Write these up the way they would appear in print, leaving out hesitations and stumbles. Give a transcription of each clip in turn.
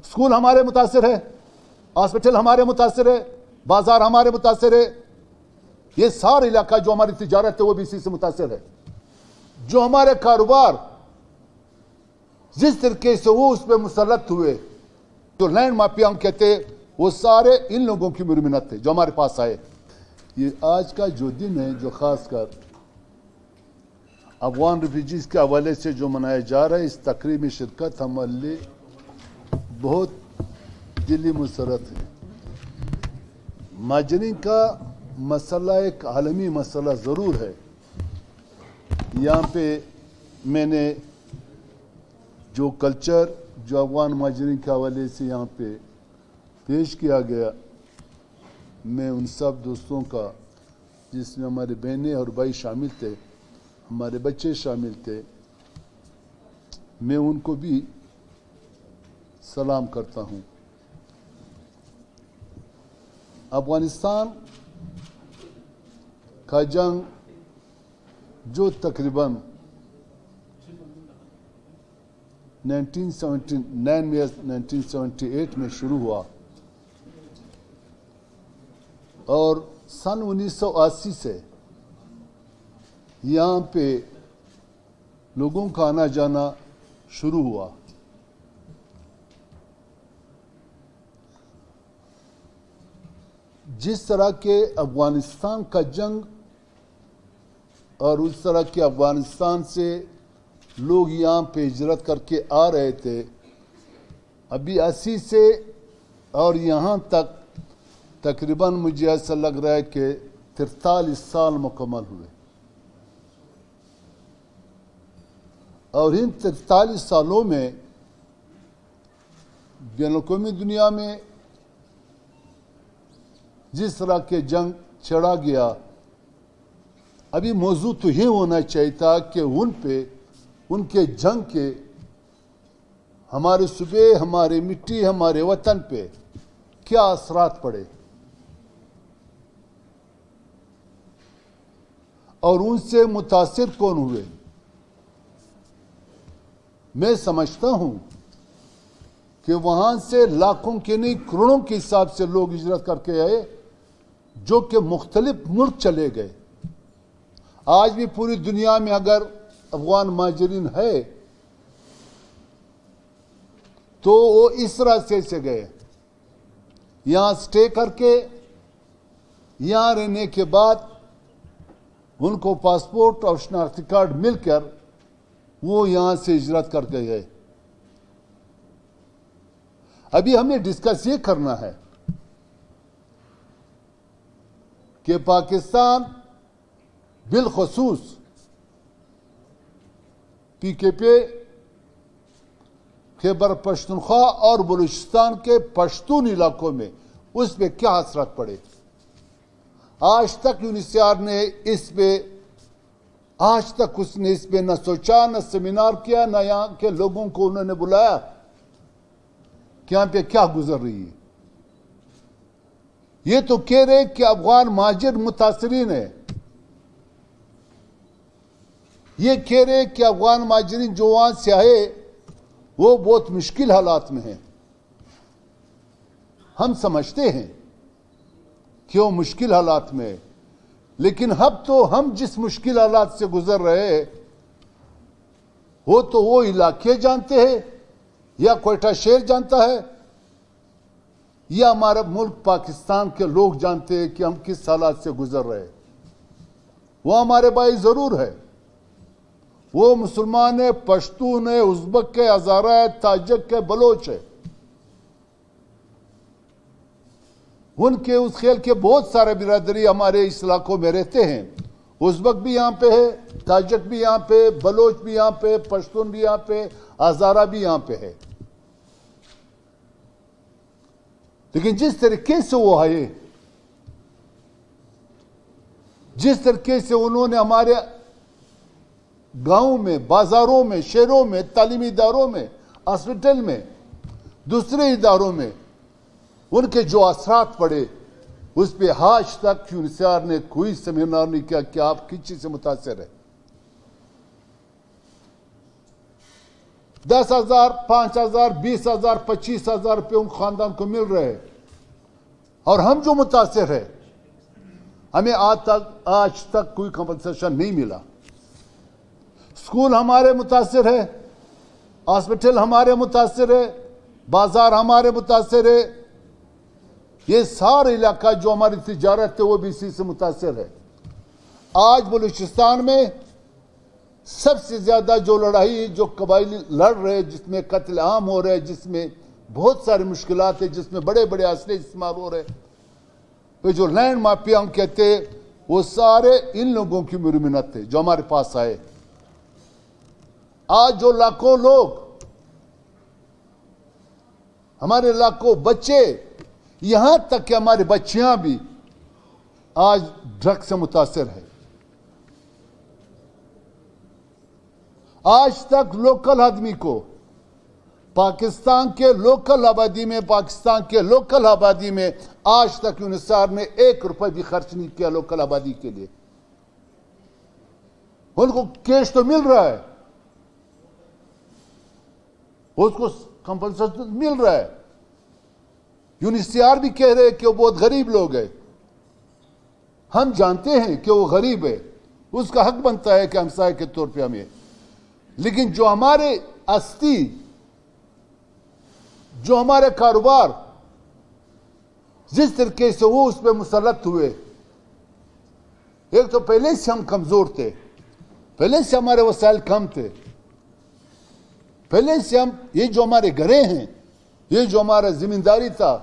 School ہمارے متاثر ہے، ہاسپٹل ہمارے متاثر ہے، بازار ہمارے متاثر ہے، یہ سارا علاقہ جو ہماری تجارت ہے وہ بھی اسی سے متاثر ہے. جو ہمارے کاروبار جس طریقے سے وہ اس پہ مسلط ہوئے، جو لینڈ مافیا ہم کہتے ہیں، وہ سارے ان لوگوں کی مرمنت تھے جو ہمارے پاس آئے. یہ آج کا جو دن ہے جو خاص کر افغان ریفیوجیز کے حوالے سے جو منایا جا رہا ہے، اس تقریب میں شرکت ہمارے لیے بہت دلی مسرت ہے. مہاجرین کا مسئلہ ایک عالمی مسئلہ ضرور ہے. یہاں پہ میں نے جو کلچر جو افغان مہاجرین کے حوالے سے یہاں پہ پیش کیا گیا، میں ان سب دوستوں کا جس میں ہمارے بہنیں اور بھائی شامل تھے، ہمارے بچے شامل تھے، میں ان کو بھی سلام کرتا ہوں. افغانستان کا جنگ جو تقریباً 1978 میں شروع ہوا اور سن 1980 سے یہاں پہ لوگوں کا آنا جانا شروع ہوا. جس طرح کے افغانستان کا جنگ اور اس طرح کے افغانستان سے لوگ یہاں پہ ہجرت کر کے آ رہے تھے، ابھی 80 سے اور یہاں تک تقریباً مجھے ایسا لگ رہا ہے کہ 43 سال مکمل ہوئے. اور ان 43 سالوں میں بین الاقوامی دنیا میں جس طرح کے جنگ چھڑا گیا، ابھی موضوع تو یہ ہونا چاہیے تھا کہ ان کے جنگ کے ہمارے صوبے، ہمارے مٹی، ہمارے وطن پہ کیا اثرات پڑے، اور ان سے متاثر کون ہوئے. میں سمجھتا ہوں کہ وہاں سے لاکھوں کے نہیں کروڑوں کے حساب سے لوگ ہجرت کر کے آئے جو کہ مختلف ملک چلے گئے. آج بھی پوری دنیا میں اگر افغان مہاجرین ہے تو وہ اس راستے سے گئے، یہاں سٹے کر کے، یہاں رہنے کے بعد ان کو پاسپورٹ اور شناختی کارڈ مل کر وہ یہاں سے ہجرت کر کے گئے. ابھی ہمیں ڈسکس یہ کرنا ہے کہ پاکستان بالخصوص PKP خیبر پختونخوا اور بلوچستان کے پشتون علاقوں میں اس پہ کیا اثرات پڑے. آج تک UNHCR نے اس پہ نہ سوچا، نہ سیمینار کیا، نہ یہاں کے لوگوں کو انہوں نے بلایا کہ یہاں پہ کیا گزر رہی ہے. یہ تو کہہ رہے کہ افغان مہاجر متاثرین ہیں، یہ کہہ رہے کہ افغان مہاجرین جو وہاں سے آئے وہ بہت مشکل حالات میں ہیں. ہم سمجھتے ہیں کہ وہ مشکل حالات میں ہے، لیکن اب تو ہم جس مشکل حالات سے گزر رہے ہیں وہ تو وہ علاقے جانتے ہیں، یا کوئٹہ شہر جانتا ہے، یا ہمارا ملک پاکستان کے لوگ جانتے ہیں کہ ہم کس حالات سے گزر رہے ہیں. وہ ہمارے بھائی ضرور ہے، وہ مسلمان ہے، پشتون ہے، ازبک ہے، ہزارہ ہے، تاجک ہے، بلوچ ہے. ان کے اس خیل کے بہت سارے برادری ہمارے اس علاقوں میں رہتے ہیں. ازبک بھی یہاں پہ ہے، تاجک بھی یہاں پہ، بلوچ بھی یہاں پہ، پشتون بھی یہاں پہ، ہزارہ بھی یہاں پہ ہے. لیکن جس طریقے سے وہ آئے، جس طریقے سے انہوں نے ہمارے گاؤں میں، بازاروں میں، شہروں میں، تعلیمی اداروں میں، ہاسپٹل میں، دوسرے اداروں میں ان کے جو اثرات پڑے، اس پہ آج تک UNHCR نے کوئی سیمینار نہیں کیا کہ آپ کس چیز سے متاثر ہے. 10,000, 5,000, 20,000, 25,000 روپے ان خاندان کو مل رہے ہیں. اور ہم جو متاثر ہے ہمیں آج تک کوئی کمپنسیشن نہیں ملا. اسکول ہمارے متاثر ہے, ہاسپٹل ہمارے متاثر ہے, بازار ہمارے متاثر ہے. یہ سارا علاقہ جو ہماری تجارت ہے وہ بھی اسی سے متاثر ہے. آج بلوچستان میں سب سے زیادہ جو لڑائی جو قبائلی لڑ رہے, جس میں قتل عام ہو رہے, جس میں بہت ساری مشکلات ہیں, جس میں بڑے بڑے اسلحے استعمال ہو رہے, وہ جو لینڈ مافیا ہم کہتے ہیں, وہ سارے ان لوگوں کی مرمنت ہے جو ہمارے پاس آئے. آج جو لاکھوں لوگ, ہمارے لاکھوں بچے, یہاں تک کہ ہماری بچیاں بھی آج ڈرگ سے متاثر ہے. آج تک لوکل آدمی کو پاکستان کے لوکل آبادی میں آج تک یونیسار نے 1 روپے بھی خرچ نہیں کیا لوکل آبادی کے لیے. ان کو کیش تو مل رہا ہے, اس کو کمپنسیشن مل رہا ہے. یونیسار بھی کہہ رہے کہ وہ بہت غریب لوگ ہیں. ہم جانتے ہیں کہ وہ غریب ہے, اس کا حق بنتا ہے کہ ہمسائے کے طور پہ ہمیں. لیکن جو ہمارے جو ہمارے کاروبار جس طریقے سے وہ اس پہ مسلط ہوئے, ایک تو پہلے سے ہم کمزور تھے, پہلے سے ہمارے وسائل کم تھے, پہلے سے یہ جو ہمارے گھریں ہیں, یہ جو ہمارا زمینداری تھا,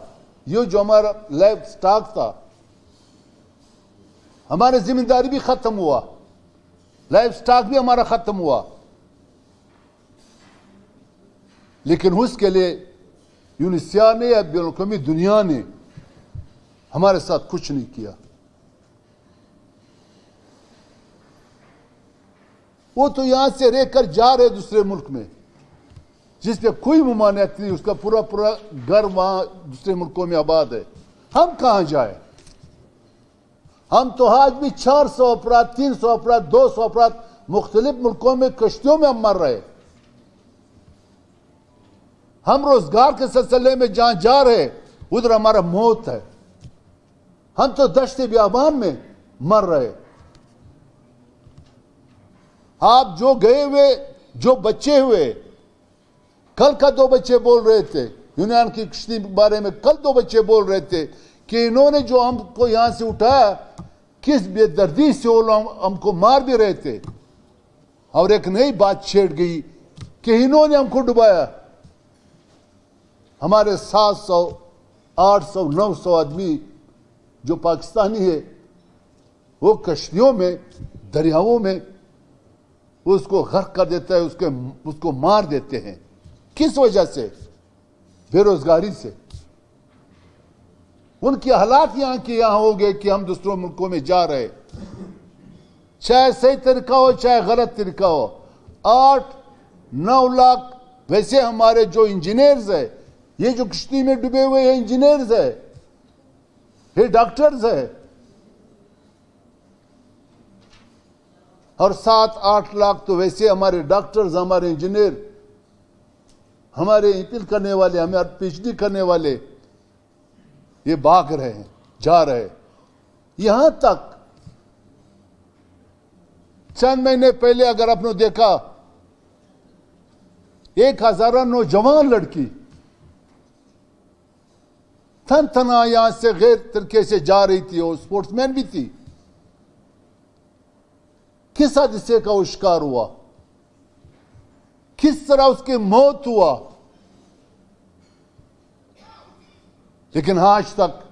یہ جو ہمارا لائف سٹاک تھا, ہمارے زمینداری بھی ختم ہوا, لائف سٹاک بھی ہمارا ختم ہوا. لیکن اس کے لیے یونیسار نے یا بین الاقوامی دنیا نے ہمارے ساتھ کچھ نہیں کیا. وہ تو یہاں سے رہ کر جا رہے دوسرے ملک میں, جس پہ کوئی ممانعت نہیں, اس کا پورا گھر وہاں دوسرے ملکوں میں آباد ہے. ہم کہاں جائیں؟ ہم تو آج بھی 400 افراد, 300 افراد, 200 افراد مختلف ملکوں میں کشتیوں میں ہم مر رہے. ہم روزگار کے سلسلے میں جہاں جا رہے ادھر ہمارا موت ہے. ہم تو دشت بیابان میں مر رہے. آپ جو گئے ہوئے, جو بچے ہوئے, کل کا 2 بچے بول رہے تھے یونان کی کشتی کے بارے میں, کل 2 بچے بول رہے تھے کہ انہوں نے جو ہم کو یہاں سے اٹھایا کس بے دردی سے وہ ہم کو مار بھی رہے تھے. اور ایک نئی بات چھیڑ گئی کہ انہوں نے ہم کو ڈبایا. ہمارے 700, 800, 900 آدمی جو پاکستانی ہے وہ کشتیوں میں, دریاؤں میں اس کو غرق کر دیتا ہے, اس کو مار دیتے ہیں. کس وجہ سے؟ بے روزگاری سے. ان کے حالات یہاں ہو گئے کہ ہم دوسروں ملکوں میں جا رہے, چاہے صحیح طریقہ ہو چاہے غلط طریقہ ہو. 8-9 لاکھ ویسے ہمارے جو انجینئرز ہیں, یہ جو کشتی میں ڈوبے ہوئے ہیں انجینئرز ہیں, یہ ڈاکٹرز ہیں, اور 7-8 لاکھ تو ویسے ہمارے ڈاکٹرز, ہمارے انجینئر, ہمارے ایپل کرنے والے, ہمارے پی ایچ ڈی کرنے والے, یہ بھاگ رہے ہیں, جا رہے. یہاں تک چند مہینے پہلے اگر آپ نے دیکھا 1,000 نوجوان لڑکی تھنا یہاں سے غیر طریقے سے جا رہی تھی, اور سپورٹس مین بھی تھی. کس حادثے کا وہ شکار ہوا, کس طرح اس کی موت ہوا. لیکن آج تک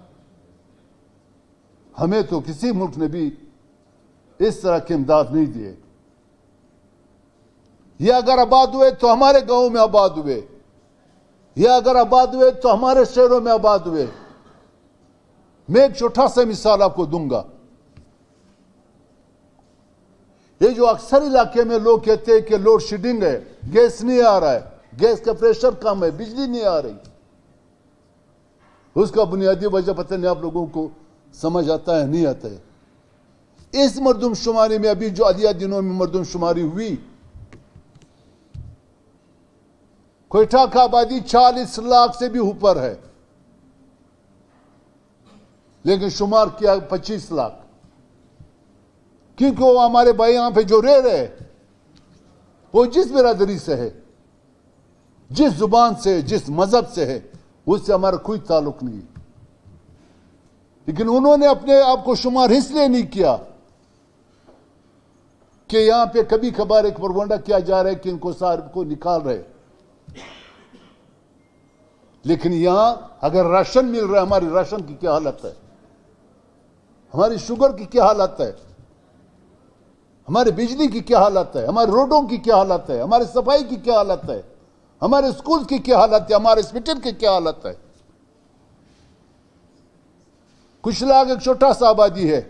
ہمیں تو کسی ملک نے بھی اس طرح کی امداد نہیں دیے. یہ اگر آباد ہوئے تو ہمارے گاؤں میں آباد ہوئے, یہ اگر آباد ہوئے تو ہمارے شہروں میں آباد ہوئے. میں ایک چھوٹا سا مثال آپ کو دوں گا. یہ جو اکثر علاقے میں لوگ کہتے ہیں کہ لوڈ شیڈنگ ہے, گیس نہیں آ رہا ہے, گیس کا پریشر کم ہے, بجلی نہیں آ رہی. اس کا بنیادی وجہ پتہ نہیں آپ لوگوں کو سمجھ آتا ہے نہیں آتا ہے. اس مردم شماری میں ابھی جو عدلیہ دنوں میں مردم شماری ہوئی, کوئٹہ کا آبادی 40 لاکھ سے بھی اوپر ہے، لیکن شمار کیا 25 لاکھ، کیونکہ وہ ہمارے بھائی یہاں پہ جو رہ رہے وہ جس برادری سے ہے، جس زبان سے، جس مذہب سے ہے، اس سے ہمارا کوئی تعلق نہیں، لیکن انہوں نے اپنے آپ کو شمار اس لیے نہیں کیا کہ یہاں پہ کبھی کبھار ایک پروپیگنڈا کیا جا رہا ہے کہ ان کو صاحب کو نکال رہے، لیکن یہاں اگر راشن مل رہا ہے، ہماری راشن کی کیا حالت ہے، ہماری شوگر کی کیا حالت ہے، ہمارے بجلی کی کیا حالت ہے، ہمارے روڈوں کی کیا حالت ہے، ہمارے صفائی کی کیا حالت ہے، ہمارے اسکول کی کیا حالت ہے، ہمارے اسپیٹل کی کیا حالت ہے۔ کچھ لاکھ ایک چھوٹا سا آبادی ہے،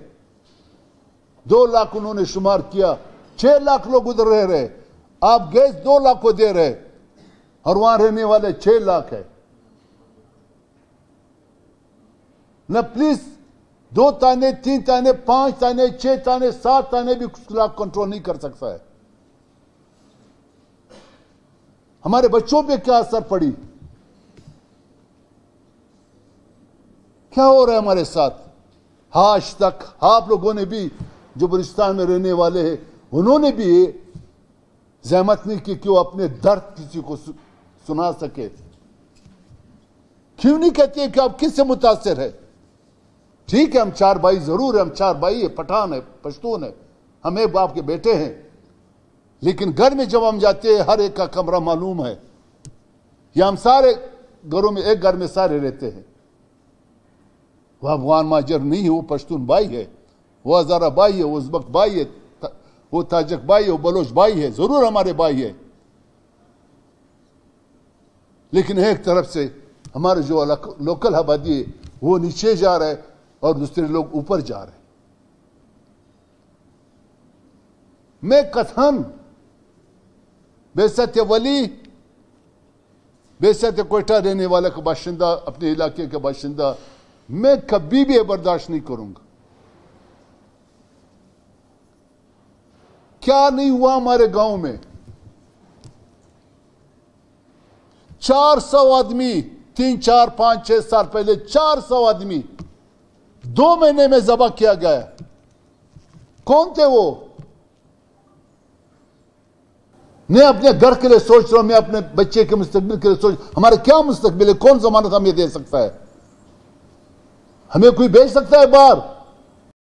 2 لاکھ انہوں نے شمار کیا، 6 لاکھ لوگ ادھر رہ رہے، آپ گیس 2 لاکھ کو دے رہے اور وہاں رہنے والے 6 لاکھ ہے۔ نہ پلیز 2 تانے، 3 تانے، 5 تانے، 6 تانے، 7 تانے بھی کچھ لاکھ کنٹرول نہیں کر سکتا ہے۔ ہمارے بچوں پہ کیا اثر پڑی، کیا ہو رہا ہے ہمارے ساتھ؟ آج تک آپ لوگوں نے بھی جو بلوچستان میں رہنے والے ہیں، انہوں نے بھی زحمت نہیں کی کہ وہ اپنے درد کسی کو سنا سکے۔ کیوں نہیں کہتے کہ آپ کس سے متاثر ہے؟ ٹھیک ہے، ہم 4 بھائی ضرور ہیں، ہم 4 بھائی ہیں، پٹھان ہیں، پشتون ہیں، ہم ایک باپ کے بیٹے ہیں، لیکن گھر میں جب ہم جاتے ہیں ہر ایک کا کمرہ معلوم ہے، یا ہم سارے گھروں میں ایک گھر میں سارے رہتے ہیں۔ وہ افغان مہاجر نہیں ہے، وہ پشتون بھائی ہے، وہ ہزارہ بھائی ہے، وہ ازبک بھائی ہے، وہ تاجک بھائی ہے، وہ بلوچ بھائی ہے، ضرور ہمارے بھائی ہے، لیکن ایک طرف سے ہمارے جو لوکل آبادی ہے وہ نیچے جا رہا ہے اور دوسرے لوگ اوپر جا رہے ہیں۔ میں قطعاً بیست ولی، بیست کوئٹہ رہنے والا کا باشندہ، اپنے علاقے کا باشندہ، میں کبھی بھی برداشت نہیں کروں گا۔ کیا نہیں ہوا ہمارے گاؤں میں؟ 400 آدمی 3، 4، 5، 6 سال پہلے 400 آدمی 2 مہینے میں ذبح کیا گیا۔ کون تھے وہ؟ میں اپنے گھر کے لیے سوچ رہا ہوں، میں اپنے بچے کے مستقبل کے لیے سوچ، ہمارا کیا مستقبل ہے؟ کون ضمانت ہمیں دے سکتا ہے؟ ہمیں کوئی بھیج سکتا ہے باہر؟